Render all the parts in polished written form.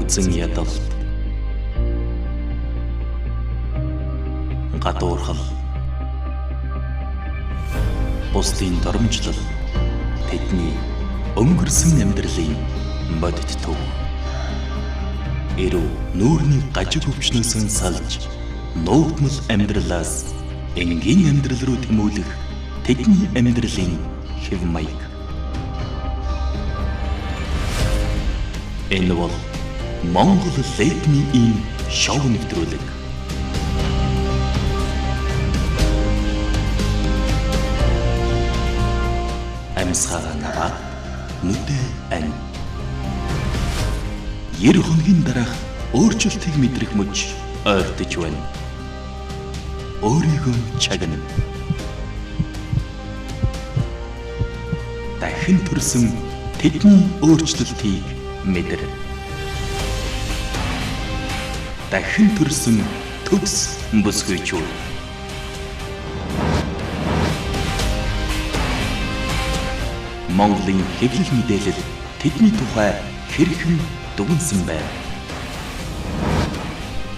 үзэн ядал, гадуурхал, бусдын доромжлол, тэдний өнгөрсөн амьдралын бодит төв. Эрүү нүүрний гажиг өвчнөөс салж, нуугдмал амьдралаас энгийн амьдрал руу тэмүүлэх тэдний амьдралын хэв маяг. Энэ бол Монгол ледмийн шоу нэвтрүүлэг. Амьсгаа наваа нүдэ ань. 90 хоногийн дараах өөрчлөлтийг мэдрэх мөч ойртож байна. Өөрийгөө чагна. Дахин төрсөн тэдний өөрчлөлтийг мэдэр. Дахин төрсөн төгс бүсгүйчүүд. Монголын хэвлэл мэдээлэл тэдний тухай хэрхэн дүгнсэн байна.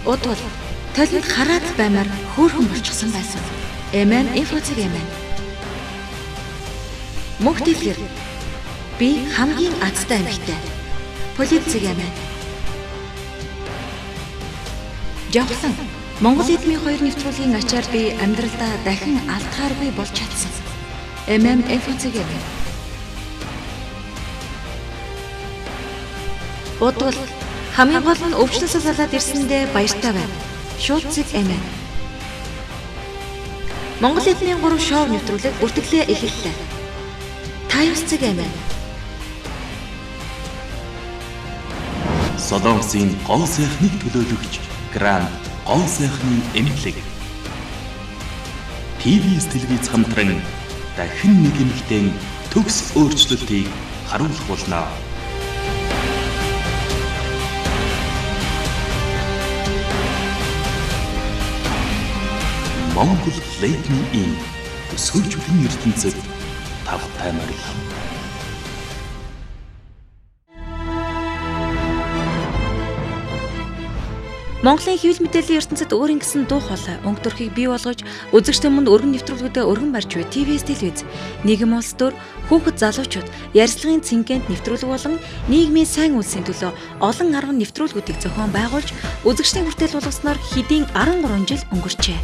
Удвал толгойд хараад баймаар хөөрхөн болчихсон байсан. Эмэн инфоцэг эмэн. Мөнхтөлгөр би хамгийн азтай эмэгтэй. Полицэг эмэн. Жавхлан Монгол эдмийн хоёр нэвтрүүлгийн ачаар би амьдралдаа дахин алдгааргүй болж чадсан. Эмэн инфоцэг эмэн. Удвал хамгийн гол нь өвчнөөсөө салаад ирсэндээ баяртай байна. Шууцэг эмэн. Монгол эдмийн 3 шоу нэвтрүүлэг үргэлжлээ эхэллээ. Таяцэг эмэн. Солонгосын гол сайхныг төлөөлөгч Гранд гол сайхны эмнэлэг. ТВ-с телевиз хамтран дахин нэг эмэгтэй төгс өөрчлөлтийг харуулах болно. Монгол ледмийн өсгөлжүүлэн ертөнцид тав таймарлав. Монголын хэвлэл мэдээллийн ертөнцид өөрийн гэсэн дуу хоолой, өнгө төрхийг бий болгож, үзэгчдийн манд өргөн нэвтрүүлгүүдэд өргөн барьж буй ТВ-с телевиз, нийгэм улс төр, хүүхэд залуучууд, ярилцлагын цэнгэнт нэвтрүүлэг болон нийгмийн сайн үйлсийн төлөө олон арга нэвтрүүлгүүдийг зохион байгуулж, үзэгчдийн хүртэл болгосноор хэдийн 13 жил өнгөрчээ.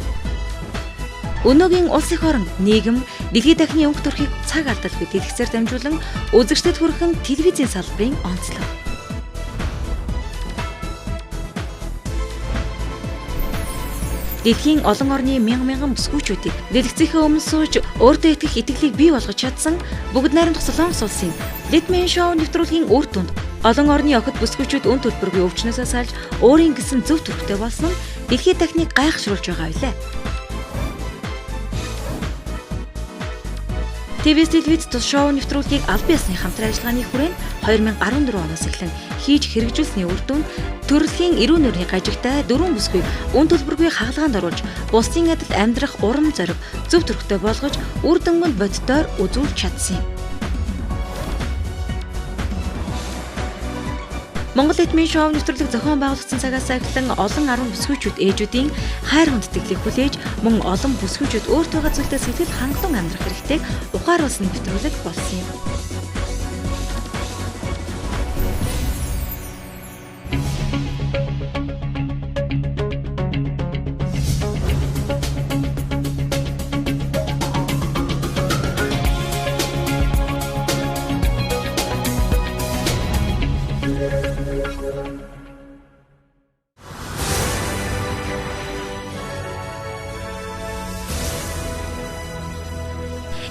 Өнөөгийн улс их орон, нийгэм, дэлхийд дахины өнгө төрхийг цаг алдалгүй дэлгэцээр дамжуулан үзэгчдэд хүргэх нь телевизийн салбарын онцлог. Дэлхийн олон орны мянган бүсгүйчүүдийг дэлгэцийнхээ өмнө сууж өөртөө итгэх итгэлийг бий болгож чадсан бүгд найрамдах Солонгос улсын ледмийн шоу нэвтрүүлгийн үр дүнд олон орны охид бүсгүйчүүд үн төлбөргүй өвчнөөсөө салж өөрийн гэсэн зөв төрхтэй болсон нь дэлхийд дахиныг гайхшруулж байгаа билээ. ТВ-с телевиз тус шоу нэвтрүүлгийг албан ёсны хамтран ажиллагааны хүрээнд 2014 оноос эхлэн хийж хэрэгжүүлсний үр дүнд төрөлхийн эрүүн нурны гажигтай 4 бүсгүй үн төлбөргүй хагалгаанд оруулж бусдын адил амьдрах урам зориг зөв төрхтэй болгож үр дүнганд боддоор үзүүлж чадсан юм. Монгол эдмийн шоу нэвтрүүлэг зохион байгуулагдсан цагаас эхлэн олон 10 бүсгүйчүүд ээжүүдийн хайр хүндэтгэлийг хүлээж мөн олон бүсгүйчүүд өөртөөгөө зүйлдээ сэтгэл хангалуун амьдрах хэрэгтэйг ухааруулсан нэвтрүүлэг болсон юм.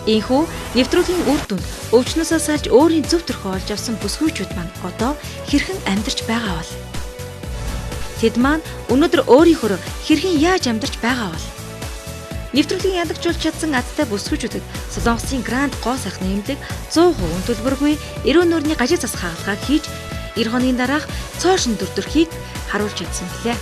Ийхүү нэвтрүүлгийн үр дүнд өвчнөөсөө салж өөрийн зөв төрхөө олж авсан бүсгүйчүүд маань одоо хэрхэн амьдарч байгаа бол? Тэд маань өнөөдөр өөрийнхөө хэрхэн яаж амьдарч байгаа бол? Нэвтрүүлгийн ядагжуулж чадсан азтай бүсгүйчүүдэд Солонгосын Гранд гоо сайхны эмнэлэг 100% үн төлбөргүй эрүүн нурны гажиг засах хаалгааг хийж 90 хоногийн дараах цоошин дүр төрхийг харуулж чадсан билээ.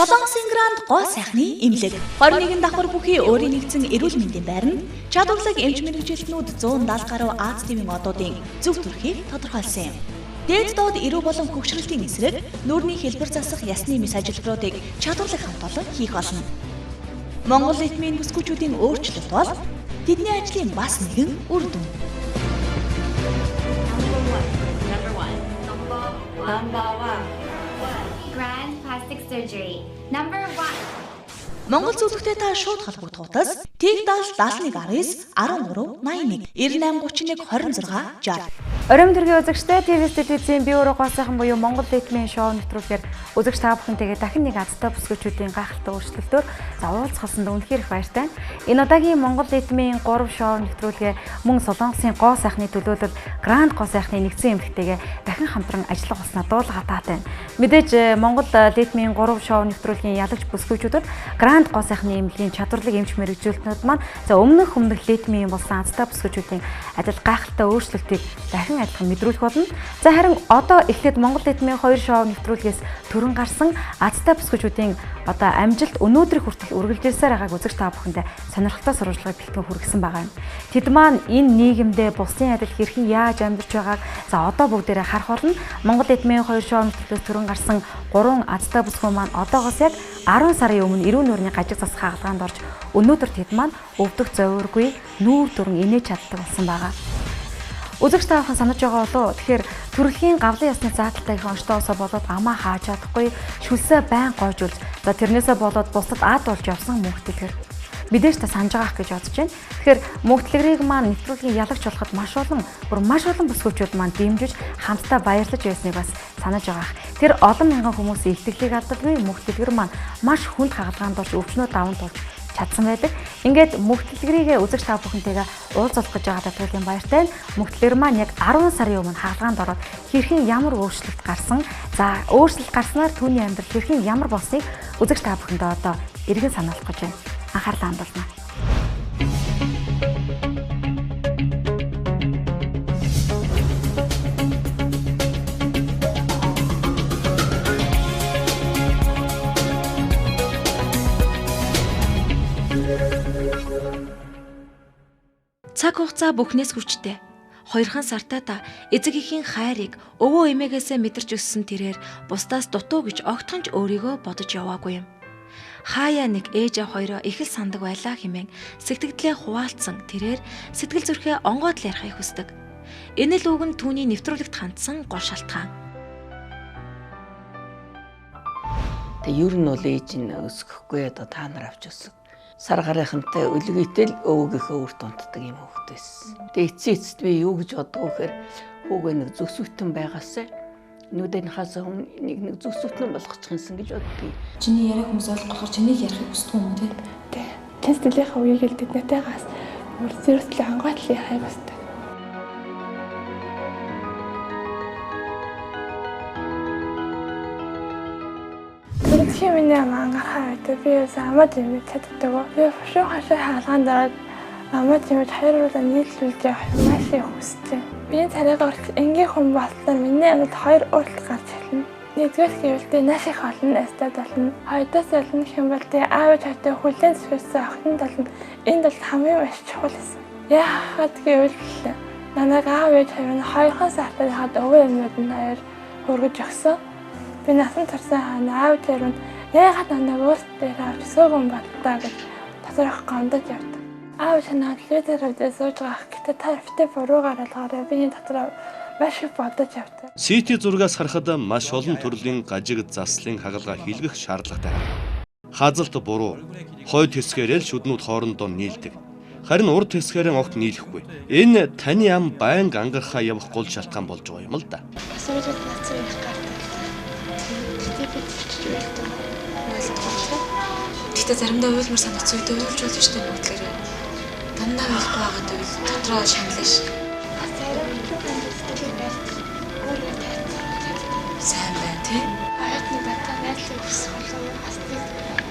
Солонгосын гранд гоо сайхны эмнэлэг 21 давхар бүхий өөрийн нэгдсэн эрүүл мэндийн байранд чадварлаг эмч мэргэжилтнүүд 170 гаруй Аз тивийн одуудын зөв төрхийг тодорхойлсон юм. Дээд доод эрүү болон хөгшрөлтийн эсрэг нүрийн хэлбэр засах ясны мэс ажилбаруудыг чадварлаг хамт олон хийх болно. Монгол нийтмийн бүсгүйчүүдийн өөрчлөлт бол тэдний ажлын бас нэгэн үр дүн. Number one. Grand plastic surgery. Number 1. Монгол зөвлөгтэй та шууд холбогдох утас Тэг 70 71 19 13 81 98 31 26 60. Оройн төргийн үзэгчтэй ТV телевизийн бие ураг гооцоохон буюу Монгол нийтмийн шоу нэвтрүүлгээр үзэгч та бүхэнтэйгээ дахин нэг азтай бүсгүйчүүдийн гайхалтай өөрчлөлтөөр уулзахсанд үнэхээр их баяртай. Энэ удаагийн Монгол нийтмийн 3 шоу нэвтрүүлгээ мөн Солонгосын гоо сайхны төлөөлөл Гранд гоо сайхны нэгдсэн эмэгтэйгээ дахин хамтран ажиллах болсноо дуулга таатай. Мэдээж Монгол нийтмийн 3 шоу нэвтрүүлгийн ялагч бүсгүйчүүдэд Гранд гоо сайхны эмнэлгийн чадварлаг эмч мэргэжилтнүүд маань өмнөх нийтмийн болсон азтай бүсгүйчүүдийн ажил гайхалтай өөрчлөлтийг дахин адилхан мэдрүүлэх болно. За харин одоо эхлээд Монгол нийтмийн 2 шоу нэвтрүүлгээс төрөн гарсан азтай бүсгүйчүүдийн одоо амжилт өнөөдрийг хүртэл үргэлжилсээр байгааг үзэгч та бүхэндээ сонирхолтой сурвалжлагыг бэлтгэн хүргэсэн байгаа юм. Тэд маань энэ нийгэмдээ бусдын адил хэрхэн яаж амьдарч байгааг за одоо бүгдээрээ харах болно. Монгол нийтмийн 2 шоу нэвтрүүлгээс төрөн гарсан 3 азтай бүсгүй маань одоогоос яг 10 сарын өмнө эрүүл нүрийн гажиг засах хаалгаанд орж өнөөдөр тэд маань өвдөх зовиоргүй нүүр дүрэн инээж чаддаг болсон байгаа. Үзэгч та бүхэн санаж байгаа болов уу? Тэгэхээр төрөлхийн гавлын ясны зааталтай их онцлогоосоо болоод амаа хааж чадахгүй, шүлсээ байн гоожулж, за тэрнээсээ болоод бусдад аад болж явсан мөнхтөлгөр. Мэдээж та санаж байгаа гэж бодож байна. Тэгэхээр мөнхтөлгөрийг маань нэвтрүүлгийн ялагч болоход маш олон бүсгүйчүүд маань дэмжиж хамтдаа баярлаж байсныг бас санаж байгаа. Тэр олон мянган хүмүүсийн итгэлийг алдалгүй мөнхтөлгөр маань маш хүнд хагалгаанд орж өвчнөө даван туулж чадсан байдаг. Ингээд мөнхтөлгөрийг үзэгч та бүхэнтэйгээ уулзах гэж байгаа татварын баяртай. Мөнхтөлгөр маань яг 10 сарын өмнө хаалгаанд ороод хэрхэн ямар өөрчлөлт гарсан, за өөрчлөлт гарснаар түүний амьдрал хэрхэн ямар болсныг үзэгч та бүхэндээ одоо эргэн сануулах гэж байна. Анхаарлаа хандуулна. Цаг хугацаа бүхнээс хүчтэй. 2хан сартаа та эцэг эхийн хайрыг өвөө эмээгээсээ мэдэрч өссөн тэрээр бусдаас дутуу гэж огтхонч өөрийгөө бодож яваагүй юм. Хаяа нэг ээж хоёроо их л сандаг байлаа хэмээн сэтгэгдлээ хуваалцсан тэрээр сэтгэл зүрхээ онгоод л ярихыг хүсдэг. Энэ л үг нь түүний нэвтрүүлэгт хандсан гол шалтгаан. Тэ ер нь бол ээж нь өсгөхгүй одоо та нар авч өсөг. Сар гарынхантай өлгийтэл өвгийнхөө үр тунтдаг юм хөвгтэйс. Тэгээ эцэст би юу гэж бодгоо гэхээр хүүгээ нэг зүсвүтэн байгаасаа нүдэнхээс нэг зүсвүтэн болгочихсон гэж боддгийг. Чиний яриаг хүмүүс ойлгохоор чиний ярихыг хүсдэг юм тий? Тий. Чин сэтгэлийнхаа үеийг л тэднэтайгаас үрсэрэлтлээ хангаатлын хайгастай. Тэрхүү миний анхаарал би самад юм чаддаг. Би фошоо хашаа хаалгаанд ороод амад юм хайруулаа нийлүүлж явах маш их хүсдэг. Би царайгаа орч энгийн хүн болсноор миний амьд 2 өөрчлөлт гарч ирнэ. Нэгдүгээр гэвэл нааш их олон эстад болно. Хоёрдоос ялна гэх юм бол аав чатай хүлээн зөвшөөрсөн охин тал нь энд бол хамгийн маш чухал байсан. Яагаад гэвэл намайг аав ээж хоёр нь 2 сартад хаад өвөө эмүүд нь хоёр хөргөж өгсөн. Би насан туршаа аав дээр нь яагаад намайг өөртөө авч сууган болтаа гэж доторх гомдож явдаг. Аав шинэ телевизээр сууж байгаа. Гэтэ та фитэ буруугаар ойлгоорой. Биний дотор маш их бодож явдаг. CT зургаас харахад маш олон төрлийн гажиг заслын хагалгаа хийлгэх шаардлагатай. Хазалт буруу, хойд хэсгээрээ шүднүүд хоорондоо нийлдэг. Харин урд хэсгээрээ огт нийлэхгүй. Энэ таны ам байнга ангарахаа явах гол шалтгаан болж байгаа юм л да. Асуужид нацсан их гардаг. Гэтэ заримдаа уйлмар санагц үедээ уйлж болж штэ нүдлэрээ. Дандаа уйлахгүй байгаад үйл дотроо шаналж. Сайн байна тий? Аяатны батаа найдлыг өсөх болов уу? Хастыг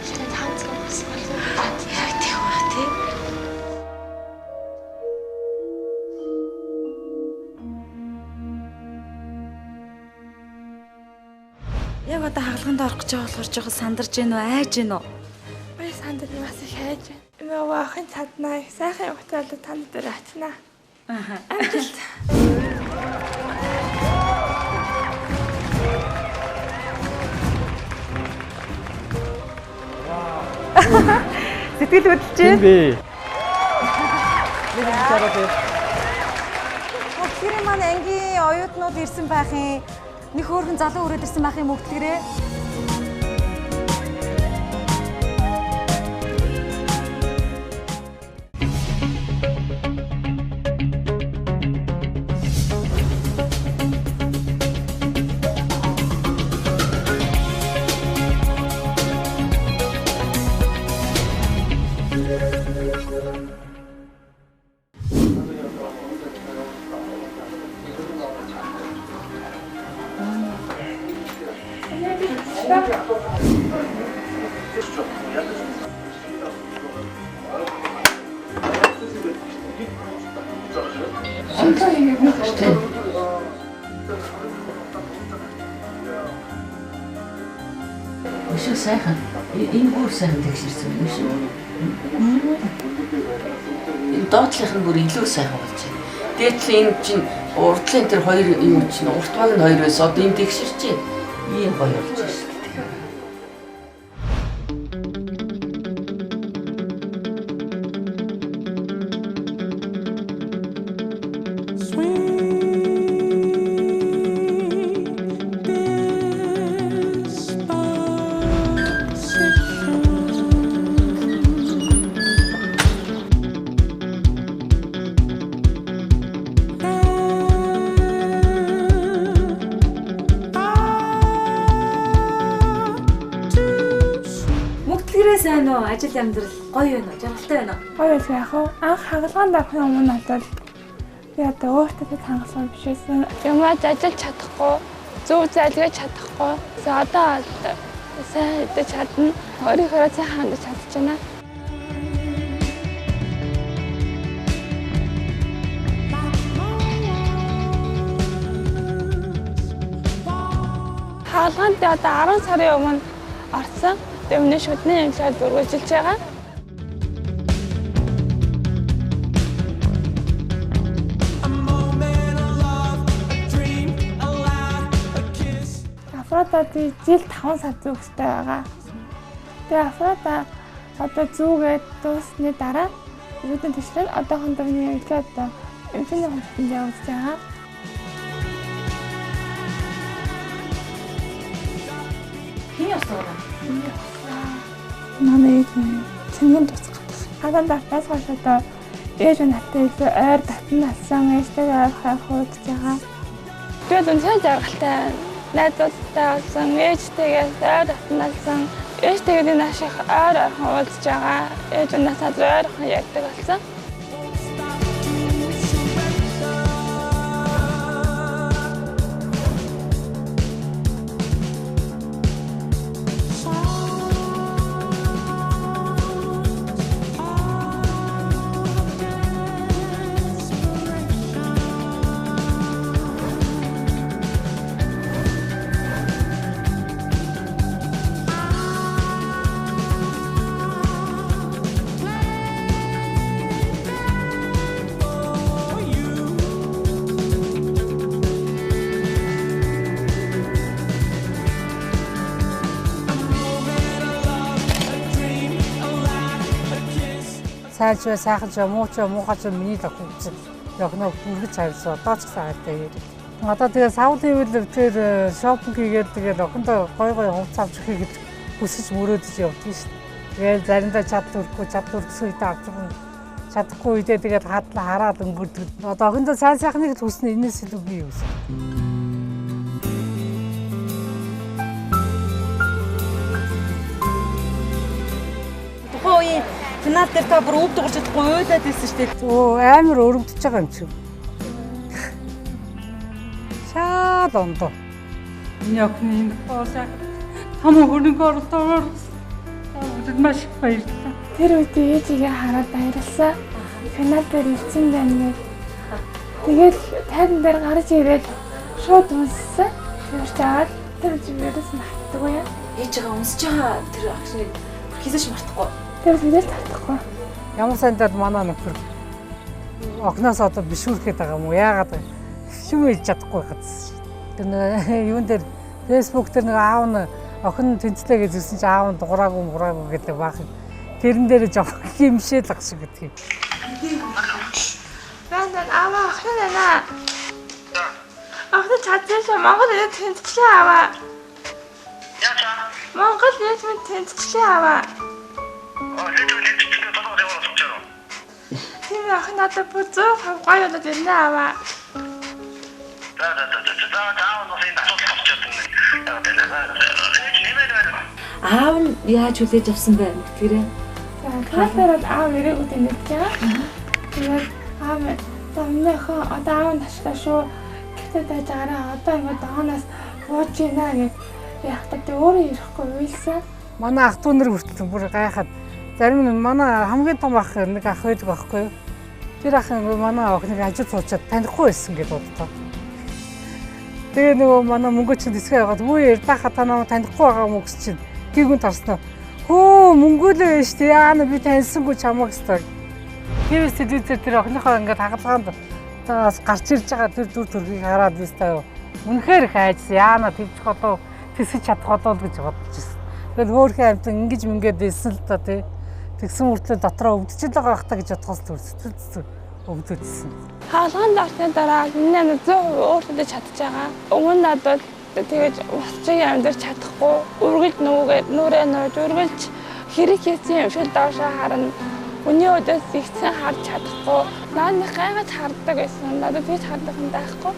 шинэ таанцгаа өсөх болов уу? Яг тийм ба тий? Яг одоо хаалганд орох гэж байгаа болохоор жоо сандарч гэнэ үү, айж гэнэ үү? Би сандар бас их хайж байна. Нөгөө ахын цаднаа их сайхан явахтаа танд дээр очнаа. Аха. Амжилт. Сэтгэл хөдлөж байна. Тийм бэ. Нэг чараад байна. Мөгдлгэрийн маань ангийн оюутнууд ирсэн байх юм. Нэг хөөрхөн залуу өрөөд ирсэн байх юм мөгдлгэрээ. Өшөө сайхан. Энэ бүр сайхан тэгшэрсэн юм шүү. Энэ доотлих нь бүр илүү сайхан болж байна. Дээдл энэ чинь урдлын тэр хоёр юм чинь урт баг нь хоёр байсан. Одоо энэ тэгшэрч байна. Ийм гоё болж байна шүү дээ. Сайн уу? Ажил амьдрал гоё байна уу? Жаргалтай байна уу? Гоё байх яах вэ? Анх хагалгаанд авахын өмнө бол би одоо өөртөө хангалуун биш байсан. Юмаж ажиллаж чадахгүй, зөв зайлгаж чадахгүй. Одоо сайн идэж чадна. Өөрийнхөө сайн хандаж чадчихна. Хагалгаанд одоо 10 сарын өмнө орсон. Өмнө шүдний эмчилгээ үргэлжилж байгаа. Афродад жил 5 сар зүүхтэй байгаа. Тэгээ Афродад одоо зүүгээд дуусны дараа үүдэн төшлөөр одоохондоо миний эмчилгээ одоо эмчилгээний хэмжээнд явуулж байгаа. Хин явсан. Манай цэнгийн туцах. Хадан давтаас хойш одоо ээж надтай илүү ойр татна алсан, ээжтэйгээ ойр хайхууд байгаа. Тэгээд үнэхээр жаргалтай найзуудтай болсон, ээжтэйгээ ойр татна алсан, ээжтэйгээ нааш их ойр уулзж байгаа. Ээж надад ойрхон ярьдаг болсон. Сайжвэ сайхан ч муухай ч миний л хөвчөд явахнаа бүргэж хайрсан. Одоо ч гэсэн хайртай ярив. Одоо тэгээ савлын үйл тэр шопинг хийгээд тэгээд охиндоо гой хувц авч хийгээд хүсэж мөрөөдөж явдаг шүү дээ. Тэгээд заримдаа чадваргүй үедээ авч байгаа. Чадахгүй үедээ тэгээд хараад өнгөрдөг. Одоо охиндоо сайхныг хүснэ энэс илүү би юу. Тухайн финал дээр та бүр өвд дуурч чадахгүй уйлаад байсан шүү дээ. Оо амар өрөвдөж байгаа юм чи. Шаад ондоо. Миний охины энэ хоосаа хамаа хөрөнгө оруулалтаар маш их баярлалаа. Тэр үед ээжигээ хараад баярлалаа. Финал дээр ирсэн байна гэж. Тэгээд тайван дээр гарч ирээд шууд үнссэн. Тэрч аваад тэр жимээрээс мартахгүй яа. Ээж байгаа өмсөж байгаа тэр агшныг хизэж мартахгүй. Тэр хизэж татахгүй. Ямар сандад манай нөхөр окноос одоо бишүүрхэд байгаа юм уу? Яагаад юм хийж чадахгүй хаз. Тэр юун дээр фэйсбүүк дээр нэг аав нь охин тэнцлээ гэж зүсэн чи аав нь дуграагүй гэдэг баах. Тэрэн дээр жоох юмшээл ах шиг гэдэг. Бэнтэн аваа охин байна. Охин чадчихсан Монгол ирээд тэнцлээ аваа. Яа. Монгол ирээд тэнцлээ аваа. Тийм охин надад бүр 100% гоё болоод ирнэ аваа. Аав нь яаж хүлээж авсан бэ мэтгэрээ? Класаараа аав ирээгүй тэнэж байгаа. Тэгээд аав замнахаа одоо аав нь ташлаа шүү. Гэтэ тааж гараа одоо ингээд доонаас ууж ийна гэж яхад тэ өөрөө ирэхгүй уйлсан. Манай ах トゥ нар хүртэл бүр гайхаад зарим нь манай хамгийн том ах нэг ах байдаг байхгүй юу? Тэр ах манай охиныг ажил суучаад танихгүй байсан гэж боддоо. Тэгээ нөгөө манай мөнгөч дэсгээ яваад хүү ярдахаа та намайг танихгүй байгаа юм уу гэж чинь гүйгүн тарснаа. Хөө мөнгөлөө шүү дээ. Яана би таньсангүй чамаг өстой. Тэвээс телевизээр тэр охиныхоо ингээд хагалгаанд таас гарч ирж байгаа тэр дүр төрхийг хараад би таа. Үнэхээр их айжсан. Яана тэгчих одоо тэсэж чадах одоо л гэж бодож ирсэн. Тэгэл хөөрхөн амтан ингэж мингээд ирсэн л та тий. Тэгсэн үртлээ дотроо өвдөж л байгаа хта гэж бодхоос зүрсэлцсэн. Өвдөжсэн. Хаалганд орсны дараа миний 100% өөртөө чадчих байгаа. Өмнө надад тэгэж усчиг амьдэр чадахгүй үргэлж нүрээ нууж үргэлж хэрэг хийсэн юм шиг доошоо харна. Үний өдөөс ихсэн харж чадахгүй. Нааны гайхаж хардаг байсан. Надад тийч хардах юм байхгүй.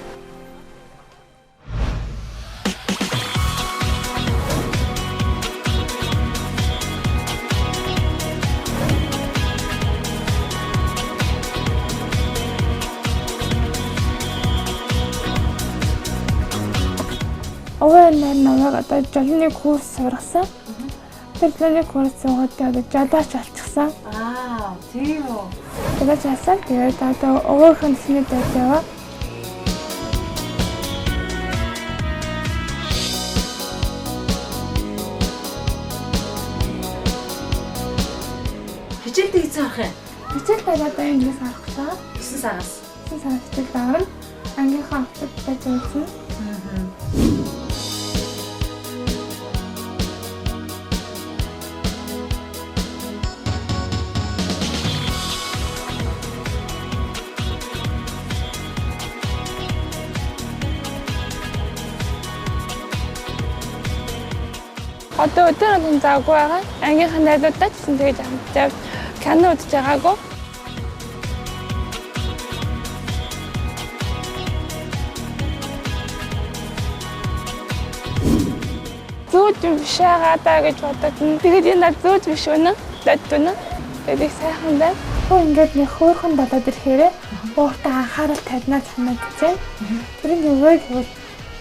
Овоо намайг одоо жолны курс сургасан. Тэр жолны курс суугаад одоо жолооч болчихсон. Тийм үү. Тэгээд яасан тэгээд одоо овоохон синий дээр яваа. Хичээлдээ хийсэн арах юм. Хичээлдээ одоо ингээс арахгүй. 9 сараас. 9 сараас хичээл давна. Ангийнхаа автод байж үзсэн. Одоо өдөр заагүй байгаа. Ангийнхаа найзуудтай ч гэсэн тэгж хамтдаа кино үзэж байгаагүй. Зүүж биш байгаа гэж бодоод тэгээд энэ нар зүүж биш үнэ. Дадтуна. Тэгээд сайхан байна. Хөө ингээд нэг хөөрхөн болоод ирэхээрээ ууртаа анхаарал тавьнаа санагдчихэв. Тэр нь юу вэ гэвэл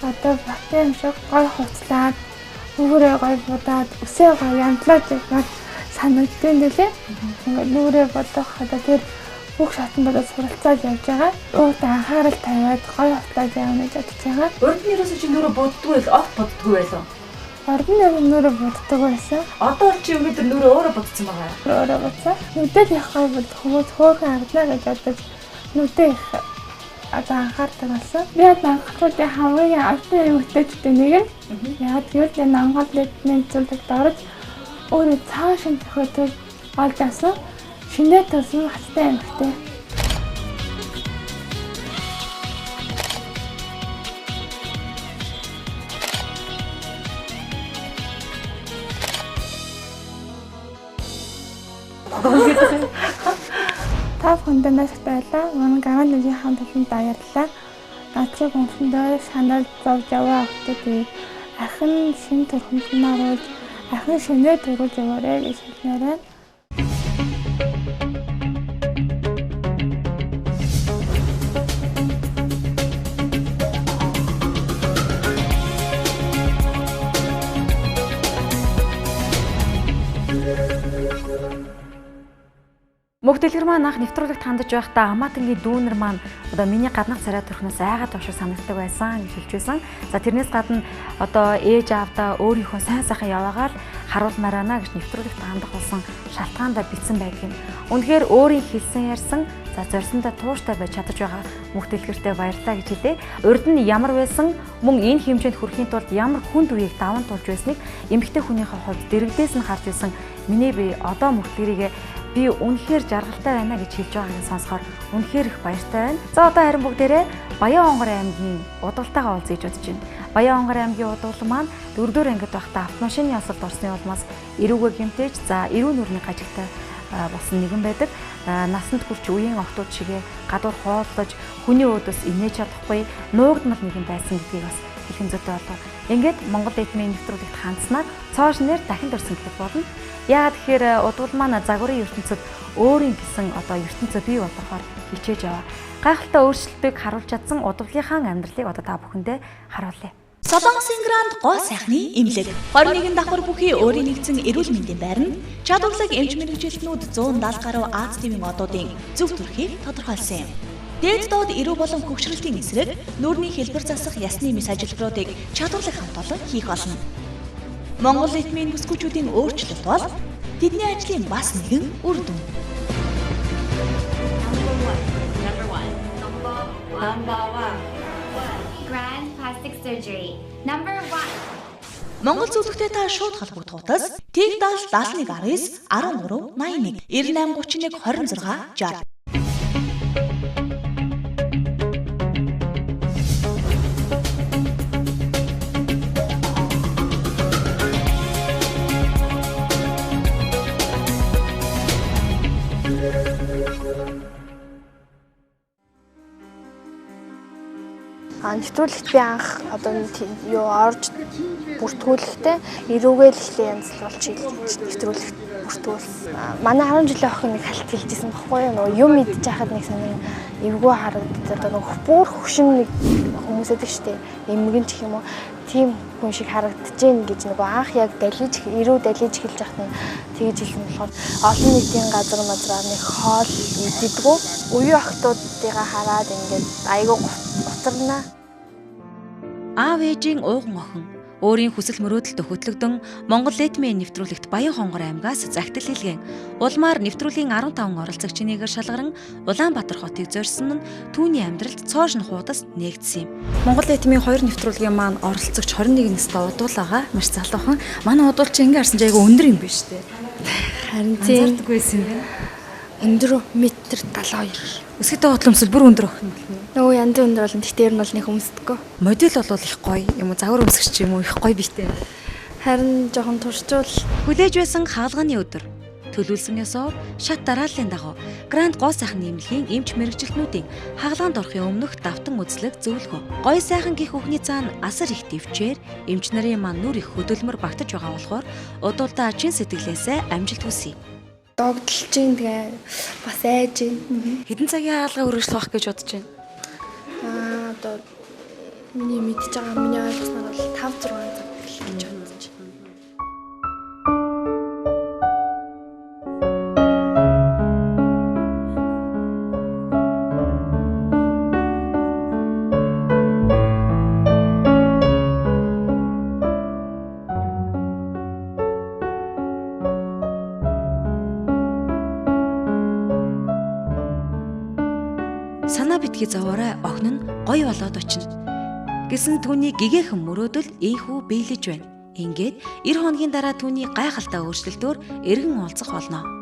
одоо батын юм шиг гой хуцлаад нүрээ гой будаад өсөө гой яндлаад яг санагдсан дэлээ. Ингээд нүрээ бодох одоо тэр бүх шатан бодоод суралцаад явж байгаа. Ууртаа анхаарал тавиад гой хуцлаад явна гэж бодож байгаа. Өргөнөөс чи нүрээ боддгүй байл, огт боддгүй байлаа. Ордны нүрээ боддог байсан. Одоо чи өнөөдөр нүрээ өөрөө бодсон байгаа. Өөрөө бодсон. Нүдэл яхаа бол хөөхөн арднаа гэж бодож нүдээ их одоо анхаардаг болсон. Би анхаардлын хамгийн албан эмэгтэйчтэй нэг нь яагаад гэвэл энэ Монгол эдний зүйлд орж өөрөө цааш нь төхөөрөж олж авсан. Шинээр төрсөн хацтай эмэгтэй. Та бүхэндээ баярлалаа. Манай Гавангийн хамт олонд баярлалаа. Нацыг өмсөндөө санал зовж яваа өгтөд ахин шин төрхөнд нь оруулж ахин шинээр төрүүлж яваарэ гэж хэлмээр байна. Мөнх дэлгэр маань анх нэвтрүүлэгт хандаж байхдаа Амаатангийн дүүнер маань одоо миний гаднах царай төрхнөөс айгаад авшиг санагддаг байсан гэж хэлж байсан. За тэрнээс гадна одоо ээж аавдаа өөрийнхөө сайн сайхан яваагаар харуулмаарана гэж нэвтрүүлэгт хандах болсон шалтгаандаа битсэн байдгийг. Үнэхээр өөрийн хэлсэн ярьсан за зорьсондоо тууштай байж чадаж байгаа мөнх дэлгэртэй баярлалаа гэж хэлээ. Урд нь ямар байсан мөн энэ хэмжээнд хүрэхийн тулд ямар хүнд үеийг даван туулж байсныг эмэгтэй хүнийхээ хувьд дэрэгдээс нь харж байсан миний бие одоо мөнх дэлгэрийг би үнэхээр жаргалтай байна гэж хэлж байгааг сонсохоор үнэхээр их баяртай байна. За одоо харин бүгдээрээ Баян-Хонгор аймгийн удвалтайгаа уулзъя гэж бодож байна. Баян-Хонгор аймгийн удвал маань 4-р ангид байхдаа автомашины ясалд орсны улмаас эрүүгээ гэмтээж за эрүү нүрийн гажигтай болсон нэгэн байдаг. Насанд хүрч үеийн охтууд шигээ гадуур хооллож хүний өөдөөс инээж чадахгүй нуугдмал нэгэн байсан гэдгийг бас хэлхэн зүйтэй болов. Ингээд Монгол эдмийн нэвтрүүлэгт хандсанаар цоож нэр дахин дурсан гэхэд болно. Яагаад тэгэхээр удвал маань загварын ертөнцид өөрийн гэсэн одоо ертөнцөө бий болгохоор хичээж яваа. Гайхалтай өөрчлөлтийг харуулж чадсан удвалынхаа амьдралыг одоо та бүхэндээ харуулъя. Солонгосын гранд гоо сайхны эмнэлэг 21 давхар бүхий өөрийн нэгдсэн эрүүл мэндийн байранд чадварлаг эмч мэргэжилтнүүд 170 гаруй Аз тивийн одуудын зөв төрхийг тодорхойлсон юм. Дээд доод эрүү болон хөгшрөлтийн эсрэг нүрийн хэлбэр засах ясны мэс ажилбаруудыг чадварлаг хамт олон хийх болно. Монгол эдмийн бүсгүйчүүдийн өөрчлөлт бол тэдний ажлын бас нэгэн үр дүн. Number one. Grand plastic surgery. Number 1. Монгол зөвлөгтэй та шууд холбогдох утас T70 7119 13 81 98 31 26 60. Нэвтрүүлэгт би анх одоо юу орж бүртгүүлэхдээ эрүүгээл ихлэ янзлуулж нэвтрүүлэгт бүртгүүлсэн. Манай 10 жилийн охин нэг халт хэлжсэн баггүй юу? Нөгөө юм мэдчих хахад нэг сонин эвгүй харагдаад одоо нөгөө бүр хөвшин нэг хүмүүсэдэг штеп. Эмгэн ч юм уу тийм хүн шиг харагдчихээн гэж нөгөө анх яг эрүү далиж хэлж яхад нь тэгж хэлсэн болохоор олон нийтийн газар мазраар нэг хоол идэггүй. Үеийн охтуудыгаа хараад ингээд айгүй гутрнаа. Аав ээжийн ууган охин өөрийн хүсэл мөрөөдөлд хөтлөгдөн Монгол эдмийн нэвтрүүлэгт Баян-Хонгор аймгаас загтал хэлгэн улмаар нэвтрүүлгийн 15 оролцогчийн нэгээр шалгаран Улаанбаатар хотыг зорьсон нь түүний амьдралд цоошин хуудас нэгдсэн юм. Монгол эдмийн 2 нэвтрүүлгийн маань оролцогч 21 настай удуулаагаа маш залуухан. Манай удуул чи ингээ харсан ч айгүй өндөр юм биш үү? Харин тийм байсан юм. Өндөр метр 72. Өсгөтэй бодломсол бүр өндөр охин. Нөгөө янзын өндөр болон тэгтэр нь бол нэг хүмүүсдэггүй. Модель бол их гоё юм уу? Загвар өмсгч юм уу? Их гоё бийтэй. Харин жоохон туршуул. Хүлээж байсан хаалганы өдөр. Төлөвлөсөн ёсоор шат дарааллын дагуу Гранд гоо сайхны эмнэлгийн эмч мэргэжилтнүүдийн хаалгаанд орохын өмнөх давтан үзлэг зөвлөгөө. Гоё сайхан гих үхний цаана асар их төвчээр эмч нарын маань нүр их хөдөлмөр багтаж байгаа болохоор удуулдаа чин сэтгэлээсээ амжилт хүсье. Догдолж чинь тэгээ бас айж чинь. Хэдэн цагийн хаалга өргөжлөх байх гэж бодож байна? Одоо миний мэдж байгаа миний ойлгосноор бол 5-6 цаг гэж бодож байна. Санаа битгий зовоорой охин нь гоё болоод очино гэсэн түүний гэгээхэн мөрөөдөл ийхүү биелэж байна. Ингээд 90 хоногийн дараа түүний гайхалтай өөрчлөлтөөр эргэн уулзах болно.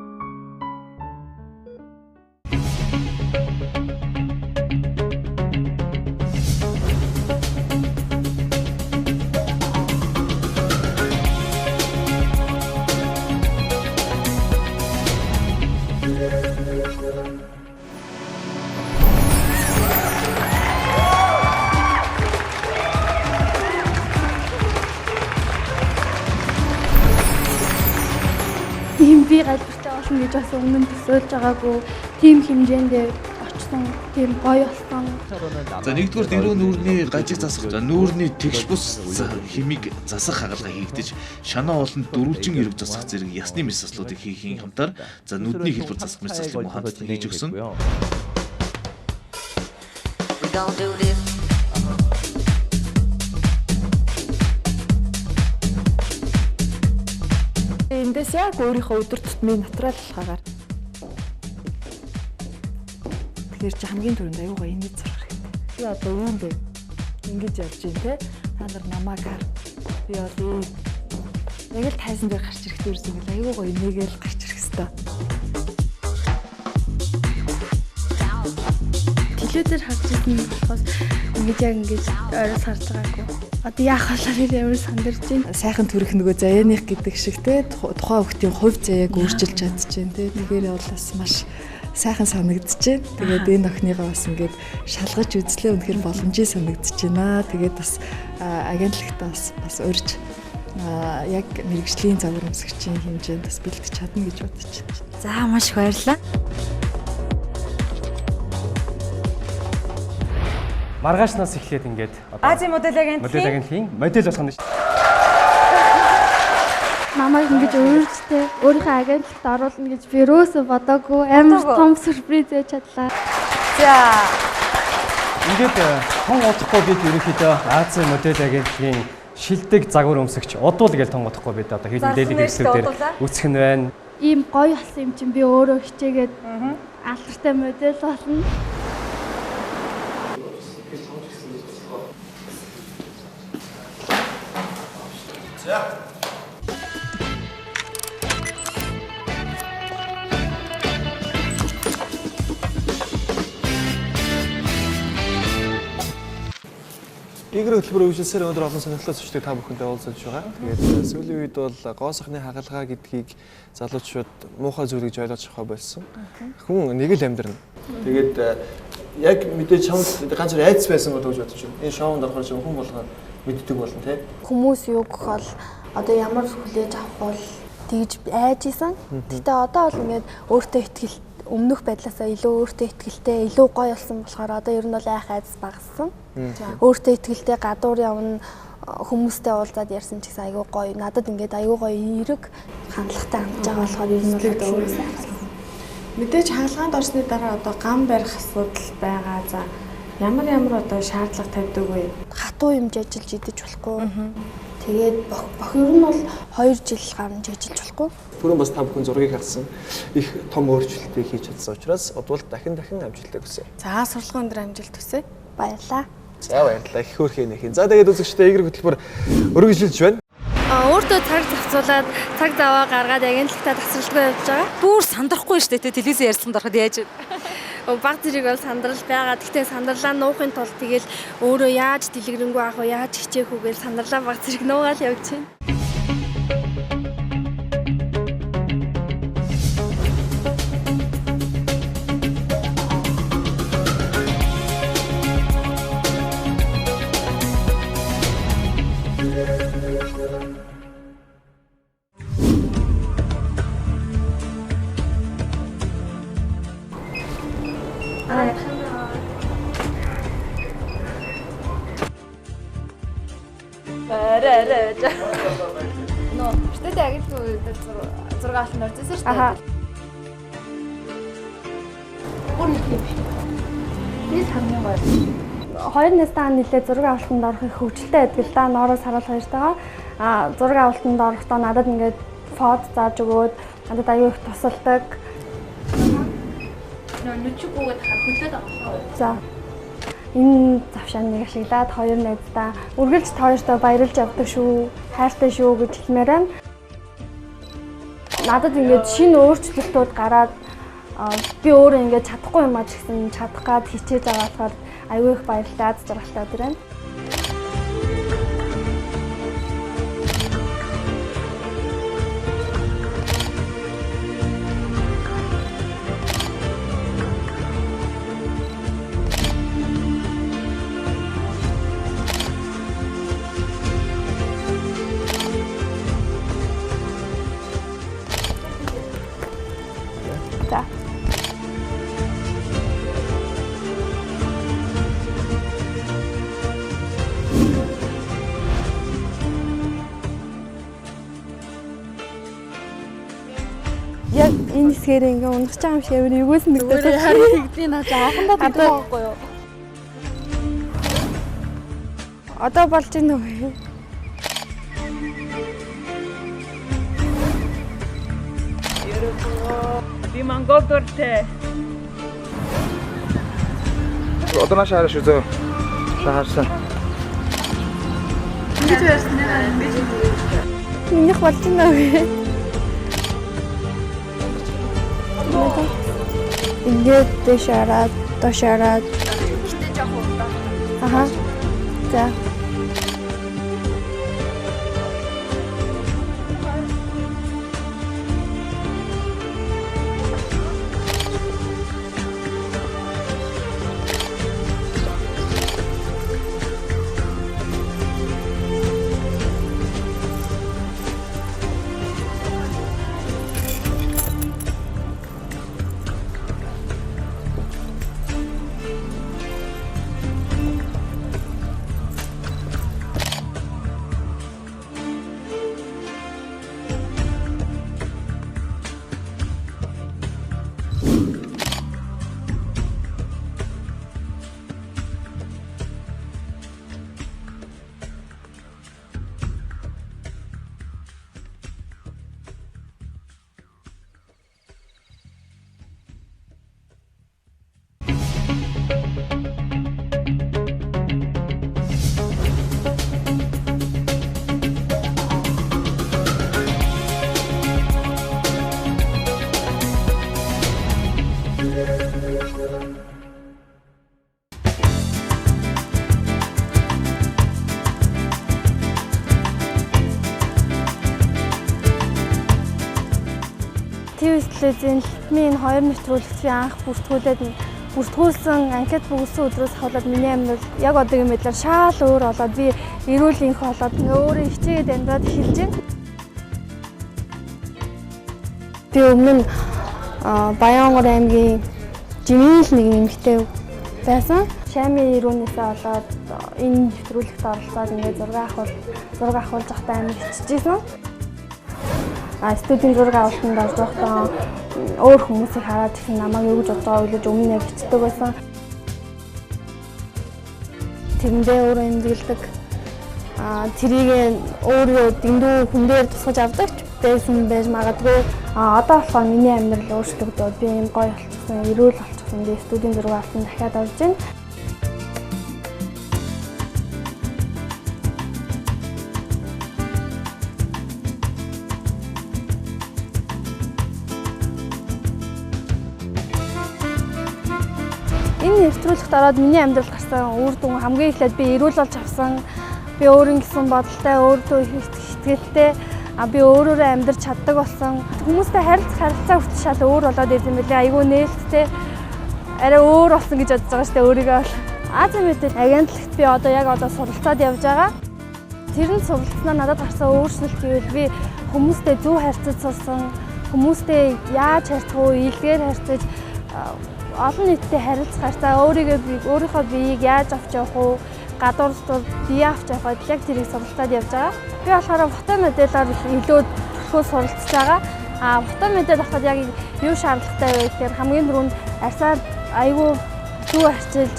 Тийм би гайхалтай болно гэж бас өмнө төсөөлж байгаагүй тийм хэмжээнд очсон болсон тийм гоё болсон. За нэгдүгээр дэрүү нүүрний гажиг засах. За нүүрний тэгш бус химиг засах хагалгаа хийгдэж шанаа болонд дөрвөлжин эрэг засах зэрэг ясны мэс заслуудыг хийхийн хамтаар за нүдний хэлбэр засах мэс заслыг хамтдаа хийж өгсөн. Эндээс яг өөрийнхөө өдөр тутмын натурал болохогаар тэгэхээр чи хамгийн түрүүнд аюугаа энийг зурх хэрэгтэй. Би одоо юу юм бэ? Ингэж явж гин те. Та нар намайг хар. Би одоо яг л тайзан дээр гарч ирэхдээ ерөөс ингэ аюугаа энийгээ л гарч ирэх хэрэгтэй. Телевизээр харж ирсэн болохоос ингэж яг ингэж ойроос харж байгаагүй. Одоо яах вэ? Ямар сандарч байна. Сайхан төрөх нөгөө заяаных гэдэг шиг те тухайн хүүхдийн хувь заяаг өөрчилж чадчихээн те. Нэгээр бол бас маш сайхан санагдчихээн. Тэгээд энэ охиныгоо бас ингээд шалгаж үзлээ үнэхээр боломжтой санагдчихээнаа. Тэгээд бас агентлагтаа бас урьж яг мэрэгжлийн загвар өмсгчийн хэмжээнд бас бэлдэж чадна гэж бодож байна. За маш их баярлалаа. Маргаашнаас эхлээд ингээд Азийн модель агентлагийн модель болох нь шүү. Намайг ингэж өөрчлөлтөө өөрийнхөө агентлагт оруулна гэж би ерөөсөө бодоогүй. Амар том сюрприз хийж чадлаа. За. Ингээд тун удахгүй бид ерөнхийдөө Азийн модель агентлагийн шилдэг загвар өмсөгч удуул гэж тун удахгүй бид одоо хэдэн дээлийг хэсгүүдээр үүсгэх нь байна. Ийм гоё болсон юм чинь би өөрөө хичээгээд алдартай модель болно. Игэр хөтөлбөр үйлчлсээр өндөр олон сонирхолтой зочдыг та бүхэндээ уулзаж байгаа. Тэгээд сүүлийн үед бол гоо сахны хагалгаа гэдгийг залуучууд муухай зүйл гэж ойлгож авах болсон. Хүн нэг л амьдрна. Тэгээд яг мэдээж чамд ганц зөв айдас байсан болов гэж бодож байна. Энэ шоунд орохоор ч хүн болгоо мэддэг болно тий. Хүмүүс юу гэхэл одоо ямар хүлээж авах бол тэгж айж исэн. Гэтэ одоо бол ингээд өөртөө итгэл өмнөх байдлаасаа илүү өөртөө итгэлтэй илүү гоё болсон болохоор одоо ер нь бол айх айдас багассан. Өөртөө итгэлтэй гадуур явна хүмүүстэй уулзаад ярьсан ч гэсэн айгүй гоё. Надад ингээд айгүй гоё эерэг хандлагатай хандж байгаа болохоор ер нь бол өөрөө сайхан. Мэдээж хаалгаанд орсны дараа одоо гам барих асуудал байгаа. За ямар одоо шаардлага тавьдаг вэ? Хатуу юм ажиллаж идэж болохгүй. Тэгээд бох ер нь бол 2 жил гарч ажиллаж болохгүй. Түрүүн бас та бүхэн зургийг харсан их том өөрчлөлтийг хийж чадсан учраас одвол дахин амжилттай хүсье. За сурлагын өндөр амжилт хүсье. Баярлалаа. За баярлалаа. Их хөөрхий нэхин. За тэгээд үзэгчдээ игэр хөтөлбөр өргөжлөж байна. Өөртөө цаг зарцуулаад цаг заваа гаргаад агентлагтаа тасралтгүй явж байгаа. Бүр сандрахгүй шүү дээ. Телевизээр ярьсан дороход яаж вэ? Баг зэрэг бол сандрал байгаа. Гэхдээ сандралаа нуухын тулд тэгэл өөрөө яаж дэлгэрэнгүй авах вэ? Яаж хичээх үү гэж сандралаа баг зэрэг нуугаал явж байна. Но что ты агентлагийн зураг авалт орчихсон шүү дээ. Би хамгийн гоё. 2 настай нэлээд зураг авалтанд орох их хөвгөлтэй байдаг л да. Ноороос харуул хоёртойгоо зураг авалтанд орохдоо надад ингээд фото зааж өгөөд надад аюу их тусалдаг. Нүчгүүгээд хөлөөд авах. За. Энэ завшааныг ашиглаад 2 найздаа үргэлж хоёртой баярлж явдаг шүү. Хайртай шүү гэж хэлмээр байна. Надад ингээд шинэ өөрчлөлтүүд гараад би өөрөө ингээд чадахгүй юм аа ч гэсэн чадах гад хичээж байгаа болохоор аюу их баярлалаа заргалтай өдөр байна. Яг энэ хэсгээр ингээ унах гэж байгаа юм шиг амар югээс нэгдээд харин тэгдээ наа заахандаа тэгдэг байхгүй юу? Одоо болж байна уу? Би Монгол дуртай. Одоо маш хараш үзөө. Сахарсан. Ингэж байсан аа. Минийх болж байна уу? Ингээд дэшараад, дошараад. Гэтэ жоох удаа. Аха. За. телевизийн хэлтмийн 2 нэвтрүүлэгчийн анх бүртгүүлсэн анкет бүгсэн өдрөөс хавлаад миний амьдрал яг одоогийн мэдлэр шал өөр болоод би эрүүл инх болоод өөрөө хичээгээд амьдраад эхэлж байна. Би өмнө нь Баянгор аймгийн Жимээл нэг эмэгтэй байсан. Шами ирүүнээсээ болоод энэ нэвтрүүлэгт оролцоод ингээд зураг авахулж захтай амар хиччихсэн. Студийн зураг авалтанд орж байхдаа өөр хүмүүсийг хараад их намайг юу гэж бодож байгааг үлээж өмнө яг хичдэг байсан. Тэрэндээ өөрөө эмзэглэдэг. Тэрийг өөрөө дэндүү хүн дээр тусгаж авдаг байсан байж магадгүй. Одоо болохоор миний амьдрал өөрчлөгдөд би юм гоё болчихсон, эрүүл болчихсон. Би студийн зураг авалтанд дахиад орж байна. Энэ нэвтрүүлэгт ороод миний амьдралд гарсан үр дүн хамгийн эхлээд би эрүүл болж авсан. Би өөрийн гэсэн бодолтой, өөртөө ихтгэлтэй, би өөрөөрөө амьдарч чаддаг болсон. Хүмүүстэй харилцаа хүртэл шал өөр болоод ирсэн байлээ. Айгүй нээлттэй, арай өөр болсон гэж бодож байгаа шүү дээ өөрийгөө. Азийн мэдээлэл агентлагт би одоо суралцаад явж байгаа. Тэрэнд суралцснаа надад гарсан өөрчлөлт гэвэл би хүмүүстэй зөв харьцаж сурсан. Хүмүүстэй яаж харьцах вэ? Илгээр харьцаж олон нийтэд харилцах харьцаа өөрийнхөө биеийг яаж авч явах вэ? Гадуур бие авч явах яг тэрийг суралцаад явж байгаа. Би болохоор фото мэдээлэлээр илүү төлхөө суралцж байгаа. Фото мэдээлэл авахад яг юу шаардлагатай вэ гэхээр хамгийн түрүүнд арьсаар айгүй зөв арчилж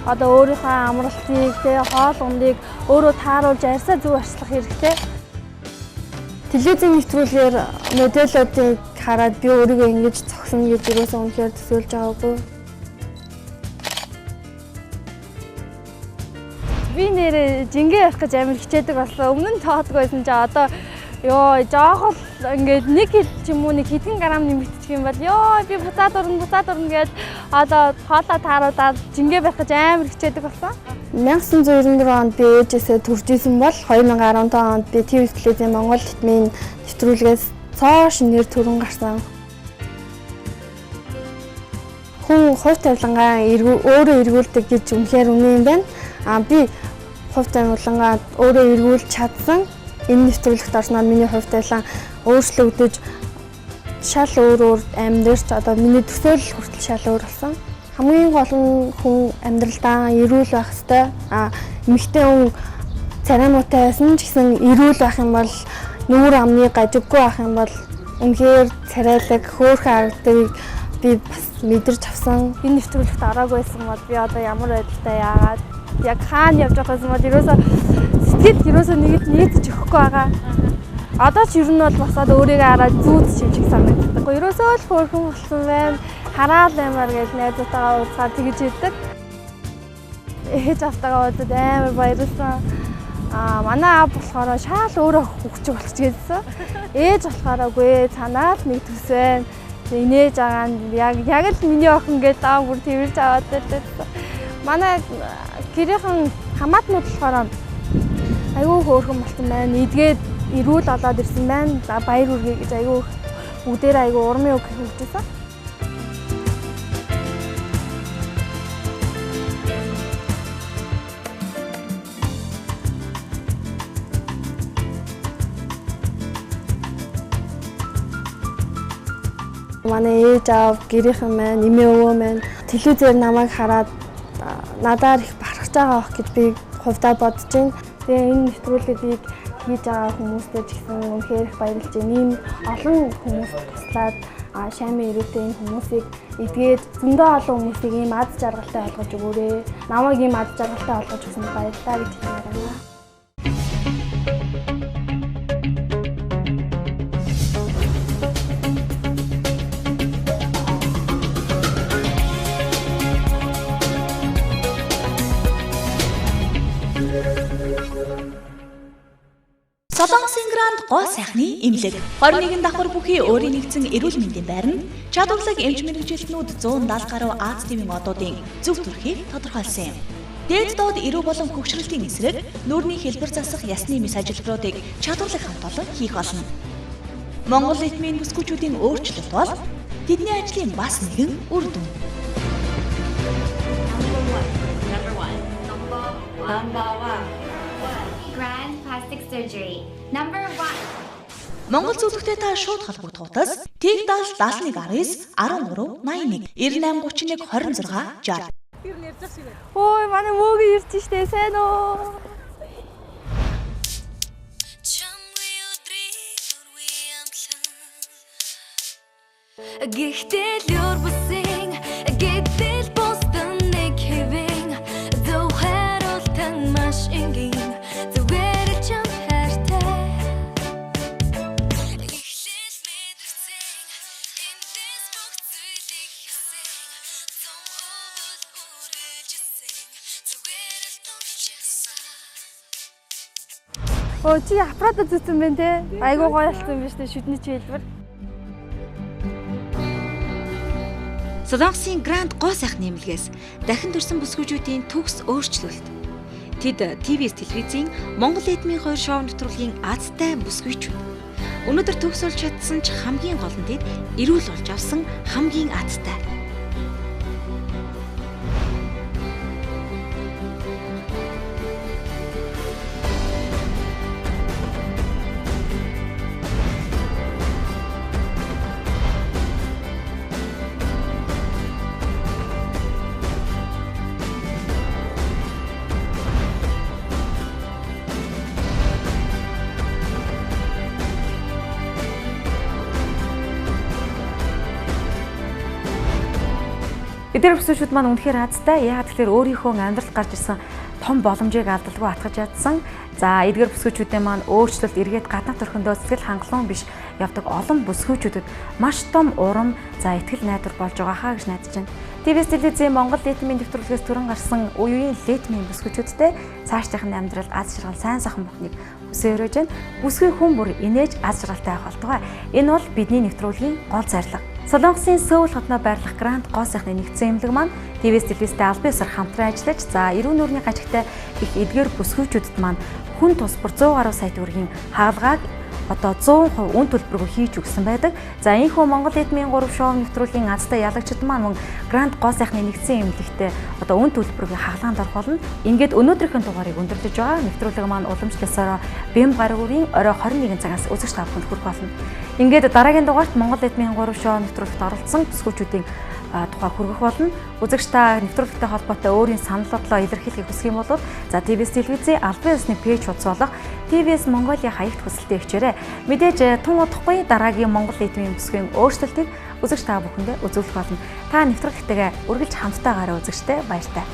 өөрийнхөө амралтыг, хоол ундыг өөрөө тааруулж арьсаа зөв арчлах хэрэгтэй. Телевизийн нэвтрүүлгээр мэдээллүүдийг хараад би өөрийгөө ингэж зогсно гэж юусэн үнэхээр төсөөлж байгаагүй. Би нэрээ жингээ явах гэж амар хичээдэг болсон. Өмнө нь тоодгүй байсан чи одоо жоохол ингээд 1 кг ч юм уу нэг хэдэн грамм нэмэгдчих юм бол би буцаад урна гэж одоо хоолоо тааруулаад жингээ байх гэж амар хичээдэг болсон. 1994 онд би ээжээсээ төрж исэн бол 2015 онд би ТV телевизийн Монгол хитмийн нэвтрүүлгээс цоо шинээр төрөн гарсан. Хүн хувь тавилангаа өөрөө эргүүлдэг гэж үнэхээр үнэн юм байна. Би хувь тавилангаа өөрөө эргүүлж чадсан. Энэ нэвтрүүлэгт орсноор миний хувь тавилан өөрчлөгдөж шал өөр амьдрч миний төсөөлөл хүртэл шал өөр болсон. Хамгийн гол нь хүн амьдралдаа эрүүл байх ёстой. Эмэгтэй хүн царай муутай байсан ч гэсэн эрүүл байх юм бол нүүр амны гажиггүй байх юм бол Үнэхээр царайлаг хөөрхөн харагддаг би бас мэдэрч авсан. Энэ нэвтрүүлэгт ороогүй байсан бол би одоо ямар байдалтай яагаад яг хаана явж байгаа юм бол ерөөсөө сэтгэл ерөөсөө нэгдэж өгөхгүй байгаа. Одоо ч ер нь бол босоод өөрийгөө хараад зүүц шиг санагддаг. Ерөөсөө л хөөрхөн болсон байна. Хараал амар гэж найзтайгаа уулзаад тэгж хэлдэг. Ээж автагаа уулзаад амар баярлсан. Манай аав болохоор шаал өөрөө хөвчөг болчихсон. Ээж болохоор үгүй цанаа л нэг төсвэн. Инээж байгаа нь яг л миний охин гэж даа бүр тэрвэрж аваад байсан. Манай гэрийнхэн хамаатнууд болохоор айгүй хөөрхөн болсон байна. Эдгээд ирүүл олоод ирсэн байна. За баяр хүргэе гэж айгүй бүгдээр айгүй урмын үг хэлжсэн. Манай ээж аав гэрийнхэн маань эмээ өвөө маань телевизээр намайг хараад надаар их бахархаж байгаа ах гэж би хувьдаа бодож байна. Тэгээ энэ нэвтрүүлгийг хийж байгаа хүмүүстэй ч гэсэн үнэхээр их баярлж байна. Ийм олон хүмүүст туслаад шамын ирээдүйн энэ хүмүүсийг эдгээд зөндөө олон хүмүүсийг ийм аз жаргалтай болгож өгөөрэй. Намайг ийм аз жаргалтай болгож өгсөнд баярлалаа гэж хэлмээр байна. Солонгосын гранд гоо сайхны эмнэлэг 21 давхар бүхий өөрийн нэгдсэн эрүүл мэндийн байранд чадварлаг эмч мэргэжилтнүүд 170 гаруй Аз тивийн одуудын зөв төрхийг тодорхойлсон юм. Дээд доод эрүү болон хөгшрөлтийн эсрэг нүүрний хэлбэр засах ясны мэс ажилбаруудыг чадварлаг хамт олон хийх болно. Монгол нийтмийн бүсгүйчүүдийн өөрчлөлт бол тэдний ажлын бас нэгэн үр дүн. Number one. Grand plastic surgery. Number 1. Монгол зөвлөгтэй та шууд холбогдохоос Тэг 70 71 19 13 81 98 31 26 60. Ой, манай мөөг ирж штэ сайн уу. Гэхдээ л юр бүсийн гэтэл бостон нэг хэвэн зөвхөрөлтөн маш энгийн зүгээр чам хайртай ихлээс мэдэрсэн эндээс бүх зүйлийг хийсэн зам овол үргэлжсэн зүгээр л төвчсэн. Оо чи аппарат зүтсэн байна те. Айгуу гоё болсон биз дээ шүдний чи хэлбэр. Солонгосын гранд гоо сайхны эмнэлгээс дахин төрсэн бүсгүйчүүдийн төгс өөрчлөлт. Тэд ТВ-с телевизийн Монгол эдмийн хоёр шоу нэвтрүүлгийн азтай бүсгүйчүүд. Өнөөдөр төгс олж чадсан ч хамгийн гол нь тэд эрүүл болж авсан хамгийн азтай. Эдгээр бүсгүйчүүд маань үнэхээр азтай. Яагаад гэхээр өөрийнхөө амьдралд гарч ирсэн том боломжийг алдалгүй атгаж ядсан. За эдгээр бүсгүйчүүдээ маань өөрчлөлт эргээд гадна төрхөндөө сэтгэл хангалуун биш явдаг олон бүсгүйчүүдэд маш том урам, за итгэл найдвар болж байгаа хаа гэж найдаж байна. ТВ-с телевизийн Монгол нийтмийн нэвтрүүлгээс төрөн гарсан үеийн летмийн бүсгүйчүүдтэй цаашдынхны амьдрал аз жаргал сайн сайхан бүхнийг хүсэж өрөөж байна. Бүсгүй хүн бүр инээж аз жаргалтай байх болтугай. Энэ бол бидний нэвтрүүлгийн гол зорилго. Солонгосын Сөүл хотноо байрлах гранд гоо сайхны нэгдсэн эмнэлэг маань ТВ-с телевизтэй албан ёсоор хамтран ажиллаж, за эрүүл нүрийн гажигтай их эдгээр бүсгүйчүүдэд маань хүн тус бүр 100 гаруй сая төгрөгийн хаалгааг одоо 100% үн төлбөрөөр хийж өгсөн байдаг. За энэхүү Монгол эдмийн 3 шоу нэвтрүүлгийн азтай ялагчид маань мөн гранд гоо сайхны нэгдсэн эмнэлэгтээ одоо үн төлбөрийн хаалгаанд орох болно. Ингээд өнөөдрийнхөө дугаарыг өндөрлөж байгаа. Нэвтрүүлэг маань уламжлалсаар Бэм гарагуурын орой 21 цагаас үзэгч та бүхэнд хүрэх болно. Ингээд дараагийн дугаарт Монгол эдмийн 3 шоу нэвтрүүлэгт оролцсон бүсгүйчүүдийн тухай хүргэх болно. Үзэгч та нэвтрүүлэгтэй холбоотой өөрийн санал бодлоо илэрхийлэхийг хүсэх юм бол за ТВ-с телевизийн албан ёсны пэйж хуудас болох TVS Mongolia хаягт хүсэлтэд өвчээрэй. Мэдээж тун удахгүй дараагийн Монгол нийтмийн бүсгийн өөрчлөлтийг үзэгч та бүхэндээ үзүүлэх болно. Та нэвтрүүлэгтээ үргэлж хамтдаа гараа үзэгчтэй баяртай.